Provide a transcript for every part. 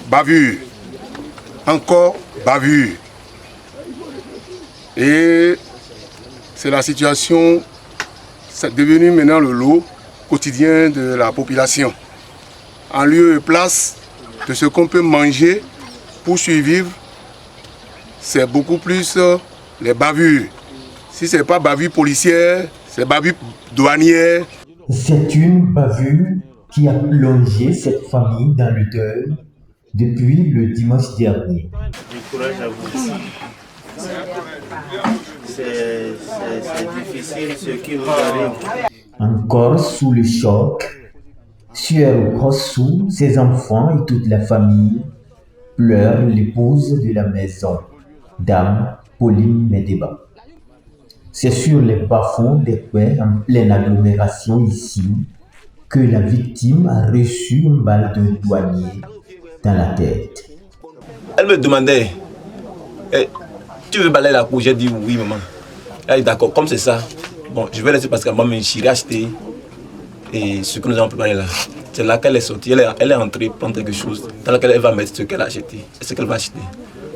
bavure, encore bavure. Et c'est la situation, c'est devenu maintenant le lot quotidien de la population. En lieu et place de ce qu'on peut manger pour survivre, c'est beaucoup plus les bavures. Si ce n'est pas bavure policière, c'est bavure douanière. C'est une bavure qui a plongé cette famille dans le deuil depuis le dimanche dernier. Du courage à vous aussi. C'est difficile ce qui vous arrive. Encore sous le choc, Suero Rossou, ses enfants et toute la famille pleurent l'épouse de la maison, Dame Pauline Medeba. C'est sur les bas-fonds des Pères en pleine agglomération ici que la victime a reçu une balle de douanier dans la tête. Elle me demandait, tu veux balayer la cour? J'ai dit oui, maman. Elle a dit d'accord, comme c'est ça, bon, je vais laisser parce que maman j'irai acheter et ce que nous avons préparé là. C'est là qu'elle est sortie, elle est entrée prendre quelque chose dans lequel elle va mettre ce qu'elle a acheté, ce qu'elle va acheter.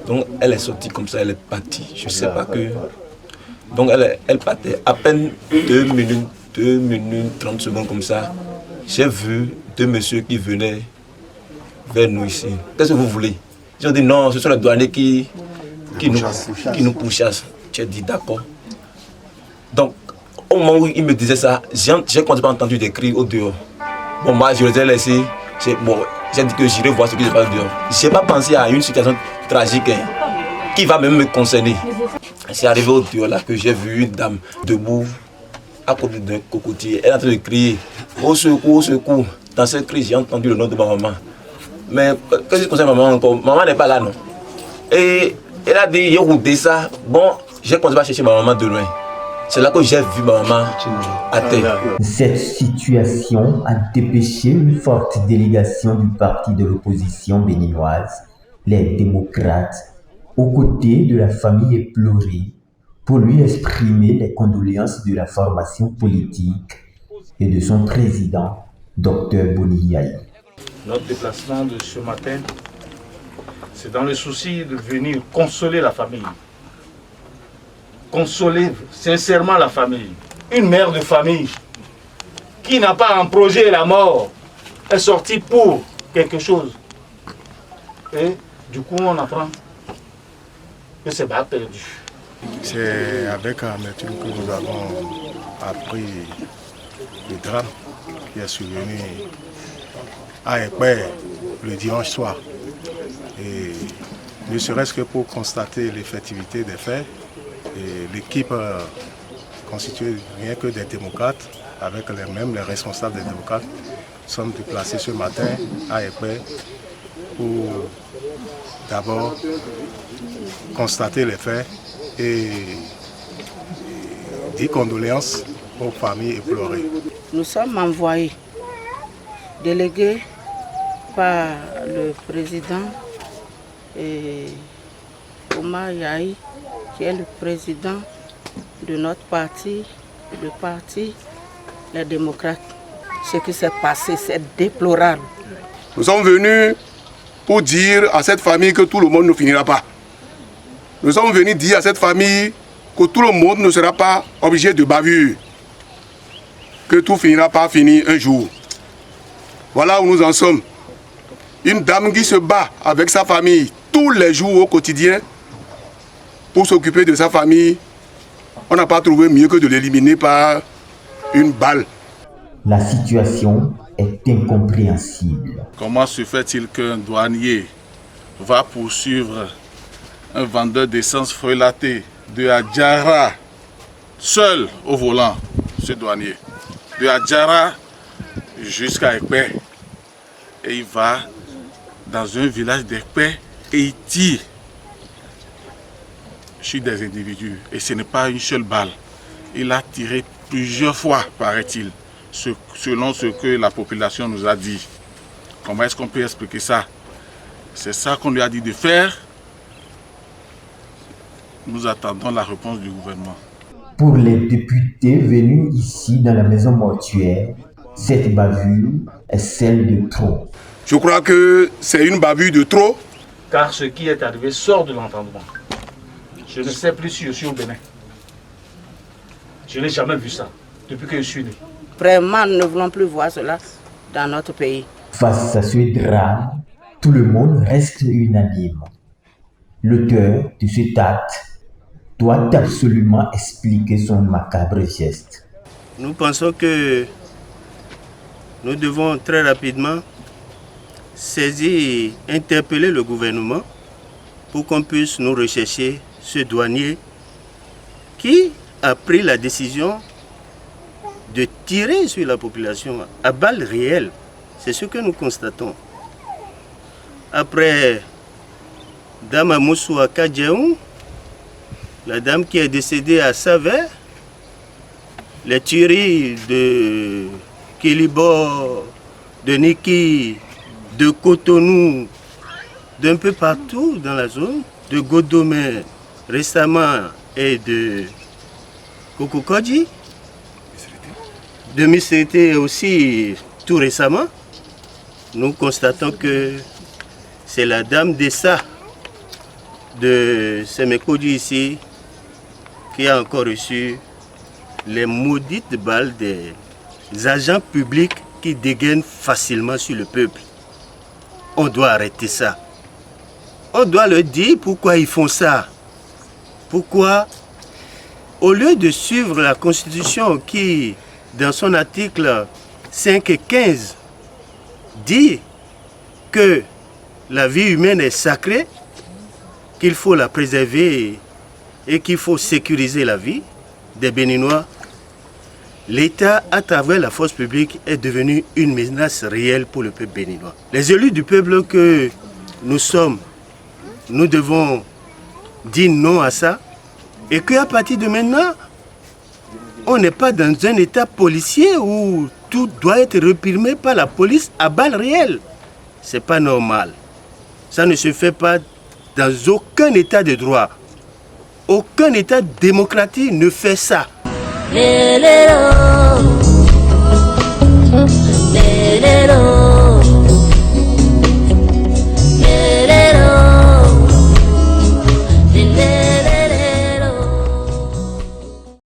Donc elle est sortie comme ça, elle est partie. Je ne sais pas que. Donc elle partait à peine 2 minutes 30 secondes comme ça. J'ai vu 2 messieurs qui venaient vers nous ici. Qu'est-ce que vous voulez? Ils ont dit non, ce sont les douaniers qui nous pourchassent. J'ai dit d'accord. Donc au moment où ils me disaient ça, j'ai commencé à entendre des cris au dehors. Bon, moi je les ai laissés. J'ai dit que j'irai voir ce qui se passe dehors. Je n'ai pas pensé à une situation tragique qui va même me concerner. C'est arrivé au dehors là que j'ai vu une dame debout à côté d'un cocotier. Elle est en train de crier au secours, au secours. Dans ce cri, j'ai entendu le nom de ma maman. Mais qu'est-ce qui concerne ma maman encore? Maman n'est pas là, non? Et elle a dit, yo, ça. Bon, j'ai commencé à chercher ma maman de loin. C'est là que j'ai vu ma maman à terre. Cette situation a dépêché une forte délégation du parti de l'opposition béninoise, les démocrates, aux côtés de la famille éplorée, pour lui exprimer les condoléances de la formation politique et de son président, Dr Boni Yaye. Notre déplacement de ce matin, c'est dans le souci de venir consoler la famille. Consoler sincèrement la famille. Une mère de famille qui n'a pas un projet la mort est sortie pour quelque chose. Et du coup, on apprend que c'est pas perdu. C'est avec amertume que nous avons appris le drame qui est survenu à Ekpè le dimanche soir. Et ne serait-ce que pour constater l'effectivité des faits, l'équipe constituée rien que des démocrates, avec les responsables des démocrates, sommes déplacés ce matin à Ekpè pour d'abord constater les faits et dire condoléances aux familles éplorées. Nous sommes envoyés, délégués par le président Omar Yaye, qui est le président de notre parti, le parti Les Démocrates. Ce qui s'est passé, c'est déplorable. Nous sommes venus pour dire à cette famille que tout le monde ne finira pas. Nous sommes venus dire à cette famille que tout le monde ne sera pas obligé de bavure, que tout finira par finir un jour. Voilà où nous en sommes. Une dame qui se bat avec sa famille tous les jours au quotidien pour s'occuper de sa famille. On n'a pas trouvé mieux que de l'éliminer par une balle. La situation est incompréhensible. Comment se fait-il qu'un douanier va poursuivre un vendeur d'essence frelatée de Adjara, seul au volant, ce douanier, de Adjara jusqu'à Ekpè, et il va dans un village d'Ekpè et il tire sur des individus, et ce n'est pas une seule balle, il a tiré plusieurs fois, paraît-il, selon ce que la population nous a dit. Comment est-ce qu'on peut expliquer ça? C'est ça qu'on lui a dit de faire. Nous attendons la réponse du gouvernement. Pour les députés venus ici dans la maison mortuaire, cette bavure est celle de trop. Je crois que c'est une bavure de trop. Car ce qui est arrivé sort de l'entendement. Je ne sais plus si je suis au Bénin. Je n'ai jamais vu ça depuis que je suis né. Vraiment, nous ne voulons plus voir cela dans notre pays. Face à ce drame, tout le monde reste unanime. L'auteur de cet acte doit absolument expliquer son macabre geste. Nous pensons que nous devons très rapidement saisir, interpeller le gouvernement pour qu'on puisse nous rechercher ce douanier qui a pris la décision de tirer sur la population à balles réelles. C'est ce que nous constatons. Après Dame Amoussou à Kadjaou, la dame qui est décédée à Savé, les tueries de Kélibo, de Niki, de Cotonou, d'un peu partout dans la zone, de Godomé récemment et de Kokokodji, de Missété aussi tout récemment, nous constatons que c'est la dame Dessa de Semekodji ici qui a encore reçu les maudites balles des agents publics qui dégainent facilement sur le peuple. On doit arrêter ça. On doit leur dire pourquoi ils font ça. Pourquoi, au lieu de suivre la Constitution qui, dans son article 5 et 15, dit que la vie humaine est sacrée, qu'il faut la préserver et qu'il faut sécuriser la vie des Béninois, l'État, à travers la force publique, est devenu une menace réelle pour le peuple béninois. Les élus du peuple que nous sommes, nous devons dire non à ça et qu'à partir de maintenant, on n'est pas dans un état policier où tout doit être réprimé par la police à balles réelles. Ce n'est pas normal. Ça ne se fait pas dans aucun état de droit. Aucun état démocratique ne fait ça.